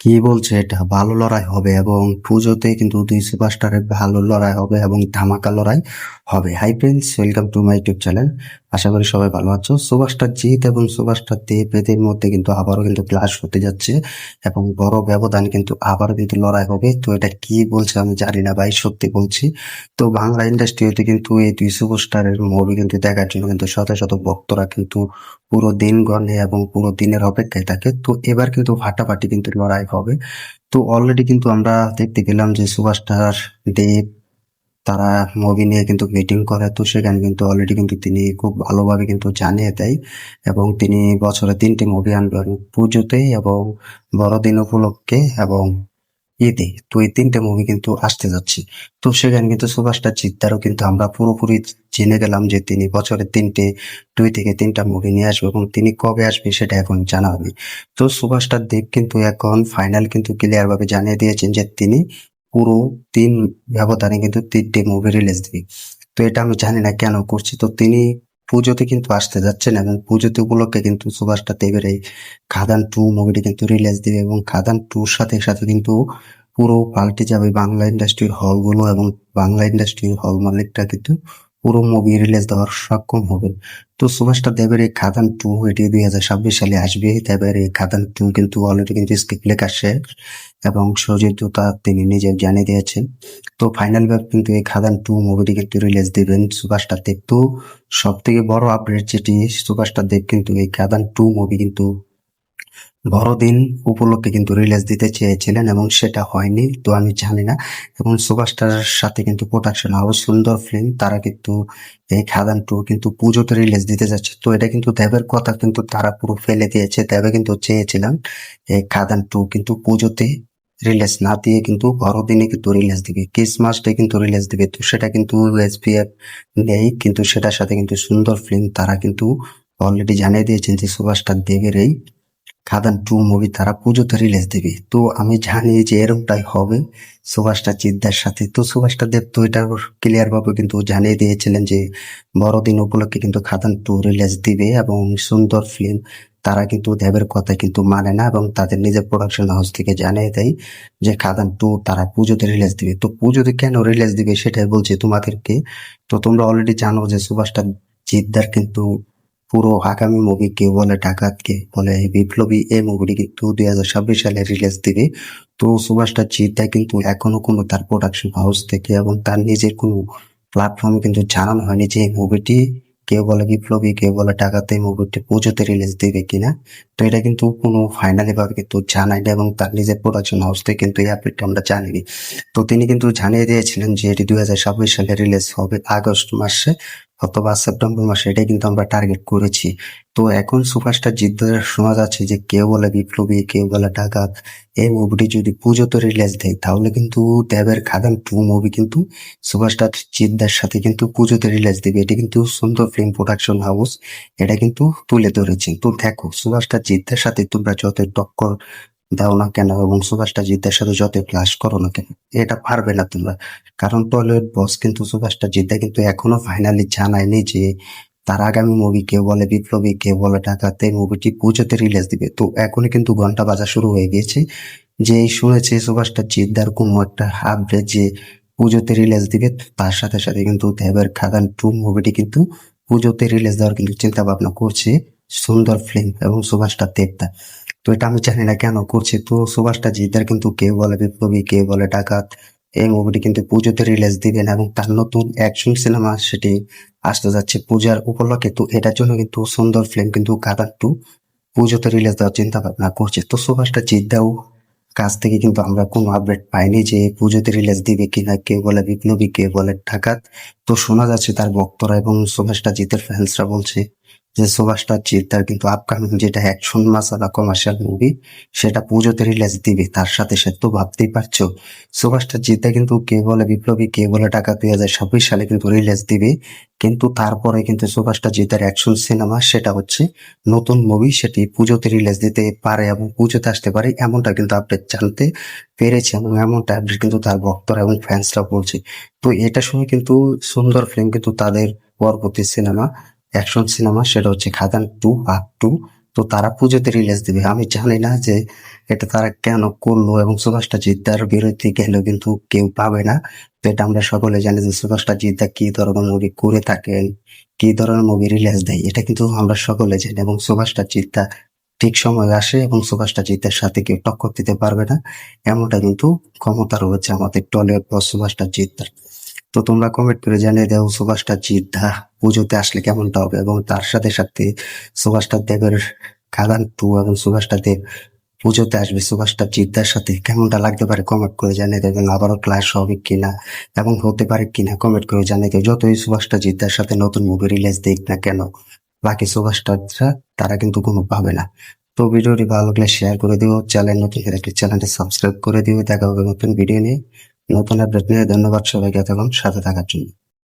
কি বলছে এটা ভালো লড়াই হবে এবং পুজোতে কিন্তু দুই সুপারস্টারের ভালো লড়াই হবে এবং ধামাকা লড়াই হবে। Hi friends, welcome to my YouTube channel. আশা করি সবাই ভালো আছো। সুপারস্টার জিৎ এবং সুপারস্টার দেব এদের মধ্যে কিন্তু আবারও কিন্তু ক্লাশ হতে যাচ্ছে এবং বড় ব্যবধান কিন্তু আবারও কিন্তু লড়াই হবে। তো এটা কি বলছে আমি জানি না ভাই, সত্যি বলছি। তো বাংলা ইন্ডাস্ট্রিতে কিন্তু এই দুই সুপারস্টারের মুভি কিন্তু দেখার জন্য কিন্তু শত শত ভক্তরা কিন্তু পুরো দিন গণে এবং পুরো দিনের অপেক্ষায় থাকে। তো এবার কিন্তু ফাটাফাটি কিন্তু লড়াই হবে। তো অলরেডি কিন্তু আমরা দেখতে পেলাম যে সুপারস্টার দেব তারা মুভি নিয়ে কিন্তু মিটিং করে। তো সেখানে কিন্তু অলরেডি কিন্তু তিনি খুব ভালোভাবে কিন্তু জানিয়ে দেয় এবং তিনি বছরে 3টি মুভি আনবেন, পুজোতে এবং বড়দিন উপলক্ষে এবং ঈদে। তো এই 3টে মুভি কিন্তু আসতে যাচ্ছে। তো সেখানে কিন্তু সুপারস্টার জিদ্দারও কিন্তু আমরা পুরোপুরি জেনে গেলাম যে তিনি বছরে 2 থেকে 3টা মুভি নিয়ে আসবে এবং তিনি কবে আসবে সেটা এখন জানা হবে। তো সুপারস্টার দেব কিন্তু এখন ফাইনাল কিন্তু ক্লিয়ার ভাবে জানিয়ে দিয়েছেন যে তিনি পুরো 3 ব্যবধানে কিন্তু 3টে মুভি রিলিজ দিবে। তো এটা আমি জানি না কেন করছি। তো তিনি পুজোতে কিন্তু আসতে যাচ্ছেন এবং পুজোতে উপলক্ষে কিন্তু সুপারস্টার দেবের এই খাদান 2 মুভিটি কিন্তু রিলিজ দিবে এবং খাদান 2 সাথে সাথে কিন্তু পুরো পাল্টে যাবে বাংলা ইন্ডাস্ট্রির হলগুলো এবং বাংলা ইন্ডাস্ট্রির হল মালিকরা কিন্তু পুরো মুভি রিলিজ দেওয়ার সক্ষম হবে। তো সুপারস্টার দেবের এই খাদান 2 এটি 2026 সালে আসবে। দেবের এই খাদান 2 কিন্তু অলরেডি কিন্তু স্ক্রিপ্ট লেখা শেষ এবং সজিত দত্ত তিনি নিজে জানিয়ে দিয়েছেন। তো ফাইনাল ভাবে কিন্তু এই খাদান 2 মুভিটি কিন্তু রিলিজ দিবেন সুপারস্টার দেব। তো সব থেকে বড় আপডেট যেটি, সুপারস্টার দেব কিন্তু এই খাদান 2 মুভি কিন্তু বড়দিন উপলক্ষে কিন্তু রিলিজ দিতে চেয়েছিলেন এবং সেটা হয়নি। তো আমি জানি না। এবং সুপারস্টারের সাথে কিন্তু প্রোডাকশন হাউস সুন্দর ফিল্ম তারা কিন্তু এই খাদান 2 কিন্তু পুজোতে রিলিজ দিতে যাচ্ছে। তো এটা কিন্তু দেবের কথা কিন্তু তারা পুরো ফেলে দিয়েছে। দেবে কিন্তু চেয়েছিলাম এই খাদান 2 কিন্তু পুজোতে রিলিজ না দিয়ে কিন্তু বড়দিনে কিন্তু রিলিজ দিবে, ক্রিসমাস ডে কিন্তু রিলিজ দিবে। তো সেটা কিন্তু এসপিএফ নেই, কিন্তু সেটার সাথে কিন্তু সুন্দর ফিল্ম তারা কিন্তু অলরেডি জানিয়ে দিয়েছেন যে সুপারস্টার দেবের এই খাদান 2 মুভি তারা পুজোতে রিলিজ দিবে। তো আমি জানি যে এরকমটাই হবে সুপারস্টার জিদ্দার সাথে। তো সুপারস্টার দেব তো এটা ক্লিয়ার ভাবে কিন্তু জানিয়ে দিয়েছিলেন যে বড়দিন উপলক্ষে কিন্তু খাদান 2 রিলিজ দিবে এবং সুন্দর ফিল্ম তারা কিন্তু দেবের কথা কিন্তু মানে না এবং তাদের নিজের প্রোডাকশন হাউস থেকে জানিয়ে দেয় যে খাদান 2 তারা পুজোতে রিলিজ দিবে। তো পুজোতে কেন রিলিজ দিবে সেটাই বলছি তোমাদেরকে। তো তোমরা অলরেডি জানো যে সুপারস্টার জিদ্দার কিন্তু পুরো আগামী মুভি কেউ বলে ডাকাত, কে বলে বিপ্লবী, এই মুভিটি কিন্তু 2026 সালে রিলিজ দিবে। তো সুপারস্টার জিদ্দা কিন্তু এখনো কোনো তার প্রোডাকশন হাউস থেকে এবং তার নিজের কোনো প্ল্যাটফর্মে কিন্তু জানানো হয়নি যে এই মুভিটি কেউ বলে বিপ্লবী, কেউ বলে ডাকাত এই মুভিটি পুজোতে রিলিজ দিবে কিনা। তো এটা কিন্তু কোনো ফাইনালি ভাবে কিন্তু জানায়নি এবং তার নিজের প্রোডাকশন হাউস থেকে কিন্তু এই আপডেটটা আমরা জানিনি। তো তিনি কিন্তু জানিয়ে দিয়েছিলেন যে এটি 2026 সালে রিলিজ হবে আগস্ট মাসে অথবা সেপ্টেম্বর মাসে, এটাই কিন্তু আমরা টার্গেট করেছি। তো এখন সুপারস্টার জিদ্দার শোনা যাচ্ছে যে কেউ বলে বিপ্লবী, কেউ বলে ডাকাত, এই মুভিটি যদি পুজোতে রিলিজ দেয় তাহলে কিন্তু দেবের খাদান 2 মুভি কিন্তু সুপারস্টার জিদ্দার সাথে কিন্তু পুজোতে রিলিজ দিবে। এটি কিন্তু সুন্দর ফিল্ম প্রোডাকশন হাউস এটা কিন্তু তুলে ধরেছে। তো দেখো, সুপারস্টার জিদ্দার সাথে তোমরা যত টক্কর দাও না কেন এবং সুপারস্টার জিদ্দার সাথে যত ক্লাস করো না কেন, এটা পারবে না তোমরা। কারণ টলিউড বস কিন্তু সুপারস্টার জিদ্দা কিন্তু এখনো ফাইনালি জানায়নি যে তার আগামী মুভি কেউ বলে বিপ্লবী, কেউ বলে ডাকাত এই মুভিটি পুজোতে রিলিজ দিবে। তো এখনই কিন্তু ঘন্টা বাজা শুরু হয়ে গিয়েছে যে এই শুনেছে সুপারস্টার জিদ্দার কোনো একটা আপডেট যে পুজোতে রিলিজ দিবে। তার সাথে সাথে কিন্তু দেবের খাদান 2 মুভিটি কিন্তু পুজোতে রিলিজ দেওয়ার কিন্তু চিন্তা ভাবনা করছে সুন্দর ফিল্ম এবং সুপারস্টার দেবদা। তো এটা আমি জানি না কেন করছে। তো সুপারস্টার জিদ্দার কিন্তু কেউ বলে বিপ্লবী, কেউ বলে ডাকাত এই মুভিটি কিন্তু পুজোতে রিলিজ দিবেন এবং তার নতুন অ্যাকশন সিনেমা সেটি আসতে যাচ্ছে পূজার উপলক্ষে। তো এটার জন্য কিন্তু সুন্দর ফিল্ম কিন্তু খাদান 2 পুজোতে রিলিজ দেওয়ার চিন্তা ভাবনা করছে। তো সুপারস্টার জিদ্দাও কাছ থেকে কিন্তু আমরা কোনো আপডেট পাইনি যে পুজোতে রিলিজ দিবে কিনা, কেউ বলে বিপ্লবী, কেউ বলে ডাকাত। তো শোনা যাচ্ছে তার ভক্তরা এবং সুপারস্টার জিতের ফ্যান্সরা বলছে যে সুপারস্টার জিৎ তার কিন্তু আপকামিং যেটা অ্যাকশন মাসালা কমার্শিয়াল মুভি সেটা পুজোতে রিলিজ দিবে। তার সাথে সাথে তো ভাবতেই পারছো সুপারস্টার জিৎটা কিন্তু কে বলে বিপ্লবী, কে বলে ডাকাত 2026 সালে কিন্তু রিলিজ দিবে। কিন্তু তারপরে কিন্তু সুপারস্টার জিতের অ্যাকশন সিনেমা সেটা হচ্ছে নতুন মুভি, সেটি পুজোতে রিলিজ দিতে পারে এবং পুজোতে আসতে পারে, এমনটা কিন্তু আপডেট জানতে পেরেছে এবং এমনটা আপডেট কিন্তু তার ভক্তরা এবং ফ্যান্সরা বলছে। তো এটা শুনে কিন্তু সুন্দর ফিল্ম কিন্তু তাদের পরবর্তী সিনেমা অ্যাকশন সিনেমা সেটা হচ্ছে খাদান 2 পার্ট 2 তো তারা পুজোতে রিলিজ দিবে। আমি জানি না যে এটা তারা কেন করলো এবং সুভাষটা জিদ্দার বিরুদ্ধে গেলেও কিন্তু কেউ পাবে না। তো এটা আমরা সকলে জানি যে সুভাষটা জিদ্দা কি ধরনের মুভি করে থাকেন, কি ধরনের মুভি রিলিজ দেয়, এটা কিন্তু আমরা সকলে জানি। এবং সুভাষটা জিদ্দা ঠিক সময়ে আসে এবং সুভাষটা জিদ্দার সাথে কেউ টক্কর দিতে পারবে না, এমনটা কিন্তু ক্ষমতা রয়েছে আমাদের টলিউড বস সুভাষটা জিদ্দার। তো তোমরা কমেন্ট করে জানিয়ে দাও সুভাষটা জিদ্দা পুজোতে আসলে কেমনটা হবে, এবং তার সাথে সাথে সুভাষটা দেবের খাদান টু এবং সুভাষটা দেব পুজোতে আসবে সুভাষটা জিদ্দার সাথে, কেমনটা লাগতে পারে কমেন্ট করে জানিয়ে দেবেন। আবারও ক্লাস হবে কিনা এবং হতে পারে কিনা কমেন্ট করে জানিয়ে দেবে। যতই সুভাষটা জিদ্দার সাথে নতুন মুভি রিলিজ দিক না কেন, বাকি সুভাষটাররা তারা কিন্তু কোনো পাবে না। তো ভিডিওটি ভালো লাগলে শেয়ার করে দিও, চ্যানেল নতুন হলে চ্যানেলটি সাবস্ক্রাইব করে দিও। দেখা হবে নতুন ভিডিও নিয়ে, নতুন আপডেট নিয়ে। ধন্যবাদ সবাইকে এতক্ষণ সাথে থাকার জন্য।